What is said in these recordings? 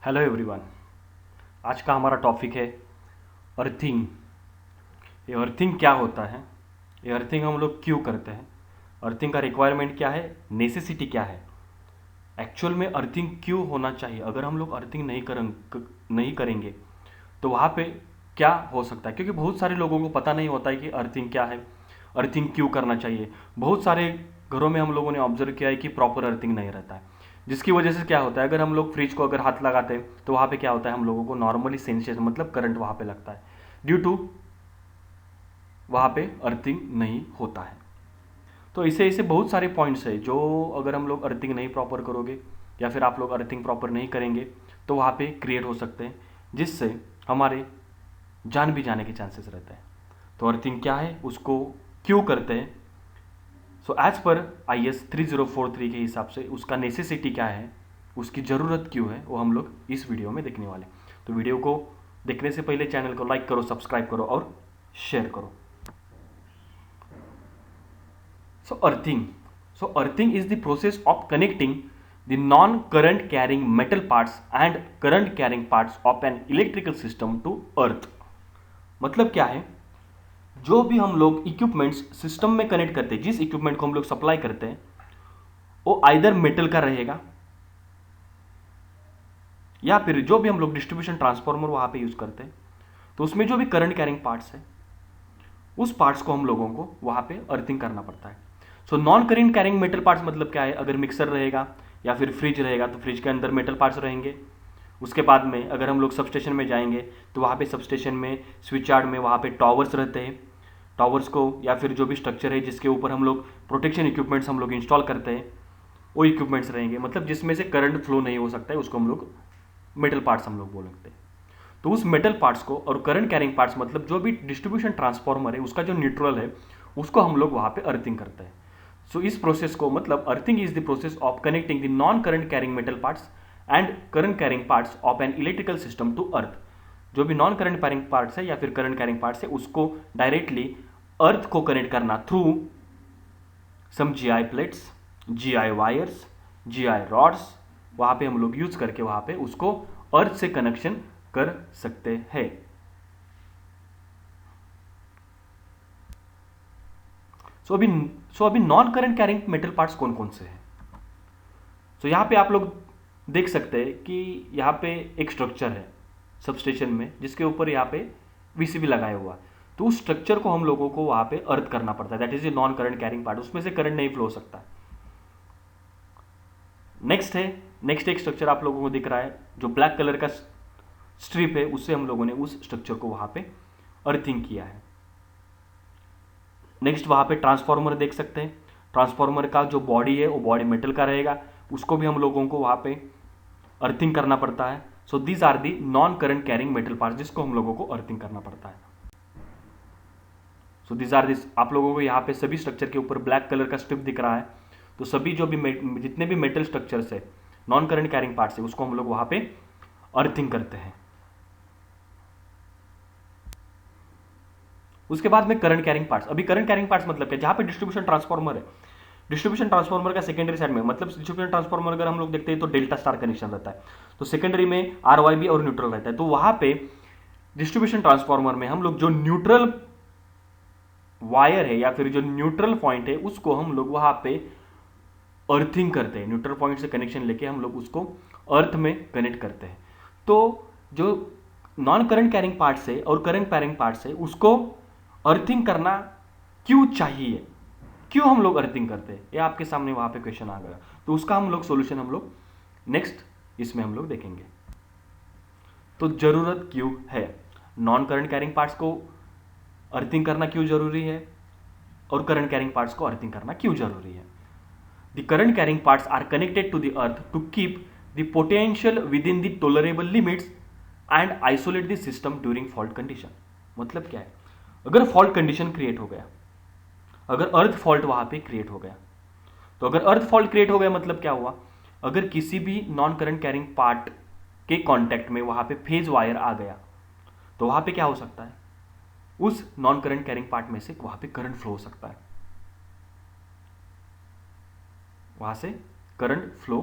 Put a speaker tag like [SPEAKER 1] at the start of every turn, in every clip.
[SPEAKER 1] Hello everyone. आज का हमारा टॉपिक है अर्थिंग। ये अर्थिंग क्या होता है, ये अर्थिंग हम लोग क्यों करते हैं, अर्थिंग का रिक्वायरमेंट क्या है, नेसेसिटी क्या है, एक्चुअल में अर्थिंग क्यों होना चाहिए, अगर हम लोग अर्थिंग नहीं करेंगे तो वहाँ पे क्या हो सकता है। क्योंकि बहुत सारे लोगों को पता नहीं होता है कि अर्थिंग क्या है, अर्थिंग क्यों करना चाहिए। बहुत सारे घरों में हम लोगों ने ऑब्जर्व किया है कि प्रॉपर अर्थिंग नहीं रहता है, जिसकी वजह से क्या होता है, अगर हम लोग फ्रिज को अगर हाथ लगाते हैं तो वहाँ पे क्या होता है, हम लोगों को नॉर्मली सेंसेशन मतलब करंट वहाँ पे लगता है, ड्यू टू वहाँ पे अर्थिंग नहीं होता है। तो ऐसे ऐसे बहुत सारे पॉइंट्स है जो अगर हम लोग अर्थिंग नहीं प्रॉपर करोगे या फिर आप लोग अर्थिंग प्रॉपर नहीं करेंगे तो वहाँ पे क्रिएट हो सकते हैं, जिससे हमारे जान भी जाने के चांसेस रहते हैं। तो अर्थिंग क्या है, उसको क्यों करते हैं, सो एज पर IS 3043 के हिसाब से उसका नेसेसिटी क्या है, उसकी ज़रूरत क्यों है, वो हम लोग इस वीडियो में देखने वाले। तो वीडियो को देखने से पहले चैनल को लाइक करो, सब्सक्राइब करो और शेयर करो। So earthing is the process of connecting the non current carrying metal parts and current carrying parts of an electrical system to earth. मतलब क्या है, जो भी हम लोग इक्विपमेंट्स सिस्टम में कनेक्ट करते हैं, जिस इक्विपमेंट को हम लोग सप्लाई करते हैं वो आइदर मेटल का रहेगा या फिर जो भी हम लोग डिस्ट्रीब्यूशन ट्रांसफार्मर वहां पे यूज करते हैं तो उसमें जो भी करंट कैरिंग पार्ट्स है उस पार्ट्स को हम लोगों को वहां पे अर्थिंग करना पड़ता है। So non current carrying metal parts मतलब क्या है, अगर मिक्सर रहेगा या फिर फ्रिज रहेगा तो फ्रिज के अंदर मेटल पार्ट्स रहेंगे। उसके बाद में अगर हम लोग सबस्टेशन में जाएंगे तो वहाँ पे सबस्टेशन में स्विच यार्ड में वहाँ पे टावर्स रहते हैं, टावर्स को या फिर जो भी स्ट्रक्चर है जिसके ऊपर हम लोग प्रोटेक्शन इक्विपमेंट्स हम लोग इंस्टॉल करते हैं वो इक्विपमेंट्स रहेंगे, मतलब जिसमें से करंट फ्लो नहीं हो सकता है, उसको हम लोग मेटल पार्ट्स हम लोग बोल सकते हैं। तो उस मेटल पार्ट्स को और करंट कैरिंग पार्ट्स मतलब जो भी डिस्ट्रीब्यूशन ट्रांसफार्मर है उसका जो न्यूट्रल है उसको हम लोग वहाँ पे अर्थिंग करते हैं। सो इस प्रोसेस को मतलब earthing is the process of connecting the non current carrying metal parts and current carrying parts of an electrical system to earth. जो भी नॉन करंट कैरिंग पार्ट्स है या फिर करंट कैरिंग पार्ट्स है उसको डायरेक्टली अर्थ को कनेक्ट करना through some GI plates, GI wires, GI rods, वहाँ पे हम लोग यूज करके वहाँ पे उसको अर्थ से कनेक्शन कर सकते हैं। सो अभी सो अभी non current carrying metal parts कौन कौन से हैं। सो यहाँ पे आप लोग देख सकते हैं कि यहाँ पे एक स्ट्रक्चर है सबस्टेशन में जिसके ऊपर यहाँ पे VCB लगाया हुआ है, तो उस स्ट्रक्चर को हम लोगों को वहाँ पे अर्थ करना पड़ता है, that is a non current carrying part, उसमें से करंट नहीं फ्लो हो सकता। नेक्स्ट एक स्ट्रक्चर आप लोगों को दिख रहा है जो ब्लैक कलर का स्ट्रिप है, उससे हम लोगों ने उस स्ट्रक्चर को वहाँ पे अर्थिंग किया है। नेक्स्ट वहाँ पे ट्रांसफार्मर देख सकते हैं, ट्रांसफार्मर का जो बॉडी है वो बॉडी मेटल का रहेगा, उसको भी हम लोगों को वहाँ पे अर्थिंग करना पड़ता है। So these are the non current carrying metal parts जिसको हम लोगों को अर्थिंग करना पड़ता है। सो दीज आर दिस, आप लोगों को यहाँ पे सभी स्ट्रक्चर के ऊपर ब्लैक कलर का स्ट्रिप दिख रहा है, तो सभी जो भी जितने भी मेटल स्ट्रक्चर्स है नॉन करंट कैरिंग पार्ट्स है उसको हम लोग वहाँ पे अर्थिंग करते हैं। उसके बाद में करंट कैरिंग पार्ट्स, अभी करंट कैरिंग पार्ट्स मतलब क्या, जहाँ पे डिस्ट्रीब्यूशन ट्रांसफार्मर है, डिस्ट्रीब्यूशन ट्रांसफार्मर का सेकेंडरी साइड में मतलब डिस्ट्रीब्यूशन ट्रांसफार्मर अगर हम लोग देखते हैं तो डेल्टा स्टार कनेक्शन रहता है, तो सेकेंडरी में RYB और न्यूट्रल रहता है। तो वहां पे डिस्ट्रीब्यूशन ट्रांसफार्मर में हम लोग जो न्यूट्रल वायर है या फिर जो न्यूट्रल पॉइंट है उसको हम लोग वहां पे अर्थिंग करते हैं, न्यूट्रल पॉइंट से कनेक्शन लेके हम लोग उसको अर्थ में कनेक्ट करते हैं। तो जो नॉन करंट कैरिंग पार्ट्स है और करंट कैरिंग पार्ट्स है उसको अर्थिंग करना क्यों चाहिए, क्यों हम लोग अर्थिंग करते हैं, ये आपके सामने वहां पे क्वेश्चन आ गया, तो उसका हम लोग सॉल्यूशन हम लोग नेक्स्ट इसमें हम लोग देखेंगे। तो जरूरत क्यों है, नॉन करंट कैरिंग पार्ट्स को अर्थिंग करना क्यों जरूरी है और करंट कैरिंग पार्ट्स को अर्थिंग करना क्यों जरूरी है। The current carrying parts are connected to the earth to keep the potential within the tolerable limits and isolate the system during fault condition. मतलब क्या है, अगर फॉल्ट कंडीशन क्रिएट हो गया, अगर अर्थ फॉल्ट वहां पे क्रिएट हो गया, तो अगर अर्थ फॉल्ट क्रिएट हो गया मतलब क्या हुआ, अगर किसी भी नॉन करंट कैरिंग पार्ट के कांटेक्ट में वहां पे फेज वायर आ गया तो वहां पे क्या हो सकता है, उस नॉन करंट कैरिंग पार्ट में से वहां पे करंट फ्लो हो सकता है, वहां से करंट फ्लो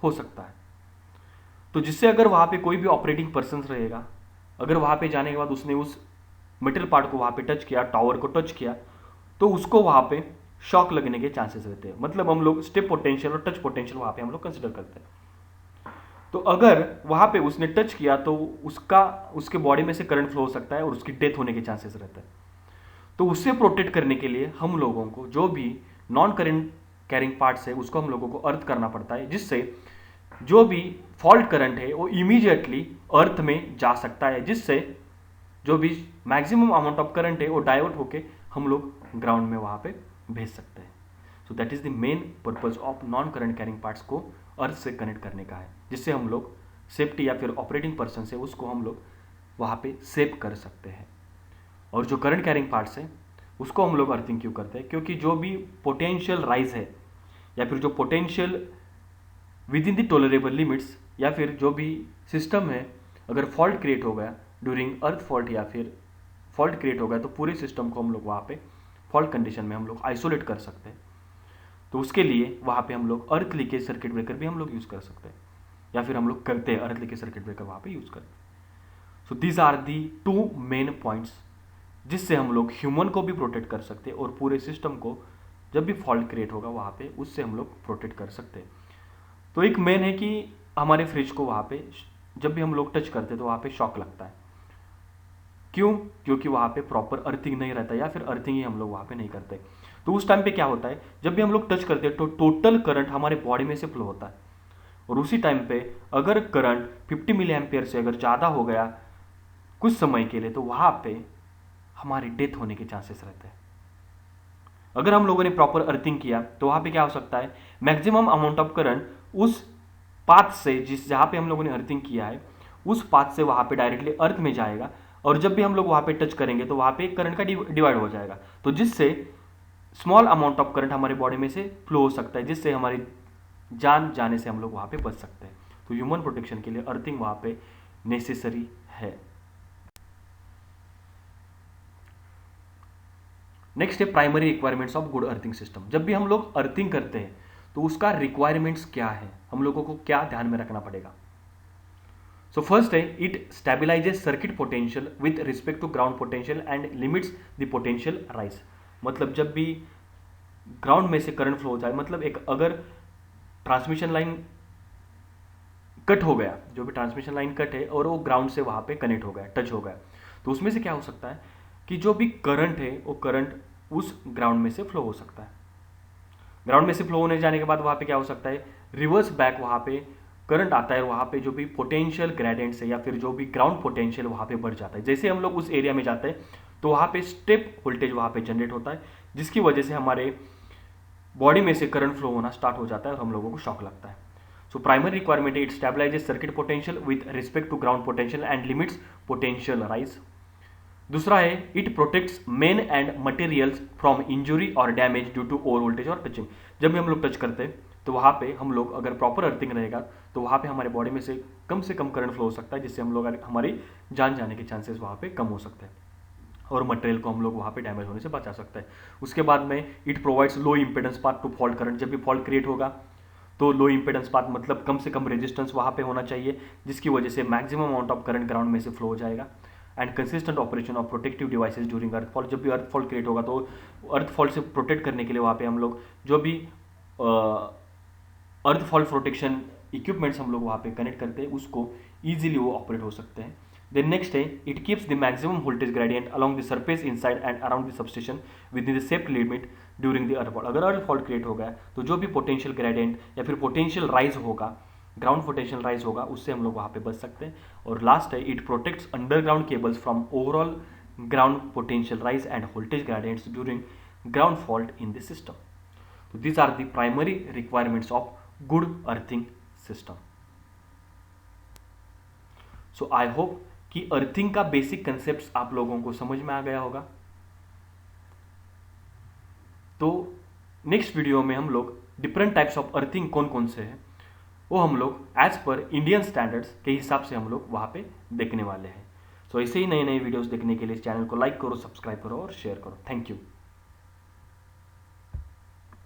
[SPEAKER 1] हो सकता है। तो तो जिससे अगर वहाँ पे कोई भी ऑपरेटिंग पर्सन रहेगा, अगर वहाँ पे जाने के बाद उसने उस मेटल पार्ट को वहाँ पे टच किया, टावर को टच किया, तो उसको वहाँ पे शॉक लगने के चांसेस रहते हैं। मतलब हम लोग स्टेप पोटेंशियल और टच पोटेंशियल वहाँ पे हम लोग कंसिडर करते हैं। तो अगर वहाँ पे उसने टच किया तो उसके बॉडी में से करंट फ्लो हो सकता है और उसकी डेथ होने के चांसेस रहते हैं। तो उससे प्रोटेक्ट करने के लिए हम लोगों को जो भी नॉन करंट कैरिंग पार्ट्स है उसको हम लोगों को अर्थ करना पड़ता है, जिससे जो भी फॉल्ट करंट है वो इमीडिएटली अर्थ में जा सकता है, जिससे जो भी मैक्सिमम अमाउंट ऑफ करंट है वो डाइवर्ट होके हम लोग ग्राउंड में वहाँ पे भेज सकते हैं। So that is the main purpose of non current carrying parts को अर्थ से कनेक्ट करने का है, जिससे हम लोग सेफ्टी या फिर ऑपरेटिंग पर्सन से उसको हम लोग वहाँ पे सेव कर सकते हैं। और जो करंट कैरिंग पार्ट्स है उसको हम लोग अर्थिंग क्यों करते हैं? क्योंकि जो भी पोटेंशियल राइज है या फिर जो potential within the tolerable limits या फिर जो भी सिस्टम है, अगर फॉल्ट क्रिएट हो गया ड्यूरिंग अर्थ फॉल्ट या फिर फॉल्ट क्रिएट हो गया तो पूरे सिस्टम को हम लोग वहाँ पे फॉल्ट कंडीशन में हम लोग आइसोलेट कर सकते हैं। तो उसके लिए वहाँ पे हम लोग अर्थ लीकेज सर्किट ब्रेकर भी हम लोग यूज़ कर सकते हैं, या फिर हम लोग करते हैं अर्थ लीकेज सर्किट ब्रेकर वहाँ पे यूज़ करते हैं। So these are the two main points जिससे हम लोग ह्यूमन को भी प्रोटेक्ट कर सकते हैं और पूरे सिस्टम को जब भी फॉल्ट क्रिएट होगा वहाँ पे उससे हम लोग प्रोटेक्ट कर सकते हैं। तो एक मेन है कि हमारे फ्रिज को वहाँ पे जब भी हम लोग टच करते हैं तो वहाँ पे शॉक लगता है। क्यों? क्योंकि वहाँ पे प्रॉपर अर्थिंग नहीं रहता या फिर अर्थिंग ही हम लोग वहाँ पे नहीं करते। तो उस टाइम पे क्या होता है, जब भी हम लोग टच करते हैं तो टोटल करंट हमारे बॉडी में से फ्लो होता है, और उसी टाइम पे अगर करंट 50 मिली एम्पियर से अगर ज़्यादा हो गया कुछ समय के लिए तो वहाँ पे हमारी डेथ होने के चांसेस रहते हैं। अगर हम लोगों ने प्रॉपर अर्थिंग किया तो वहाँ पे क्या हो सकता है, मैक्सिमम अमाउंट ऑफ करंट उस पाथ से जहाँ पे हम लोगों ने अर्थिंग किया है उस पाथ से वहाँ पे डायरेक्टली अर्थ में जाएगा, और जब भी हम लोग वहाँ पे टच करेंगे तो वहाँ पे करंट का डिवाइड हो जाएगा, तो जिससे स्मॉल अमाउंट ऑफ करंट हमारे बॉडी में से फ्लो हो सकता है, जिससे हमारी जान जाने से हम लोग वहाँ पे बच सकते हैं। तो ह्यूमन प्रोटेक्शन के लिए अर्थिंग वहाँ पे नेसेसरी है। नेक्स्ट है primary requirements of good earthing system. जब भी हम लोग अर्थिंग करते हैं तो उसका रिक्वायरमेंट्स क्या है, हम लोगों को क्या ध्यान में रखना पड़ेगा? सो फर्स्ट है, it stabilises circuit potential with respect to ground potential and limits the potential rise. मतलब जब भी ग्राउंड में से करंट फ्लो होता है, मतलब एक अगर ट्रांसमिशन लाइन कट हो गया, जो भी ट्रांसमिशन लाइन कट है और वो ग्राउंड से वहाँ पे कनेक्ट हो गया, टच हो गया, तो उसमें से क्या हो सकता है कि जो भी करंट है वो करंट उस ग्राउंड में से फ्लो हो सकता है। ग्राउंड में से फ्लो होने जाने के बाद वहाँ पे क्या हो सकता है, रिवर्स बैक वहाँ पे करंट आता है, वहाँ पे जो भी पोटेंशियल ग्रेडियंट्स है या फिर जो भी ग्राउंड पोटेंशियल वहाँ पे बढ़ जाता है। जैसे हम लोग उस एरिया में जाते हैं तो वहाँ पे स्टेप वोल्टेज वहाँ पे जनरेट होता है, जिसकी वजह से हमारे बॉडी में से करंट फ्लो होना स्टार्ट हो जाता है और हम लोगों को शॉक लगता है। सो प्राइमरी रिक्वायरमेंट है, it stabilises circuit potential with respect to ground potential and limits potential rise. दूसरा है, it protects men and materials from injury और damage due to over voltage और टचिंग। जब भी हम लोग टच करते हैं तो वहाँ पे हम लोग अगर प्रॉपर अर्थिंग रहेगा तो वहाँ पे हमारे बॉडी में से कम करंट फ्लो हो सकता है, जिससे हम लोग हमारी जान जाने के चांसेस वहाँ पे कम हो सकते हैं और मटेरियल को हम लोग वहाँ पे डैमेज होने से बचा सकते हैं। उसके बाद में it provides low impedance path to fault current. जब भी फॉल्ट क्रिएट होगा तो लो इंपेडेंस पाथ मतलब कम से कम रेजिस्टेंस वहाँ पे होना चाहिए, जिसकी वजह से maximum amount of current ground में से फ्लो हो जाएगा। And consistent operation of protective devices during earth fall. जब भी अर्थ फॉल क्रिएट होगा तो अर्थ फॉल से प्रोटेक्ट करने के लिए वहाँ पे हम लोग जो भी अर्थ फॉल प्रोटेक्शन इक्विपमेंट्स हम लोग वहाँ पे कनेक्ट करते हैं उसको ईजिली वो ऑपरेट हो सकते हैं। देन नेक्स्ट है, it keeps the maximum voltage gradient along the surface inside and around the substation with in the safe limit during the earth fall. अगर अर्थ फॉल क्रिएट हो गया तो जो भी पोटेंशियल ग्रेडियंट या फिर पोटेंशियल राइज होगा, ग्राउंड पोटेंशियल राइज होगा, उससे हम लोग वहाँ पे बच सकते हैं। और लास्ट है, it protects underground cables from overall ground potential rise end voltage gradients during ground fault in the system. तो these are the primary requirements of good earthing system. So I hope कि earthing का basic concept आप लोगों को समझ में आ गया होगा। तो नेक्स्ट वीडियो में हम लोग डिफरेंट टाइप्स ऑफ अर्थिंग कौन कौन से हैं वो हम लोग एज पर इंडियन स्टैंडर्ड्स के हिसाब से हम लोग वहाँ पे देखने वाले हैं। सो ऐसे ही नए नए वीडियोस देखने के लिए इस चैनल को लाइक करो, सब्सक्राइब करो और शेयर करो। Thank you.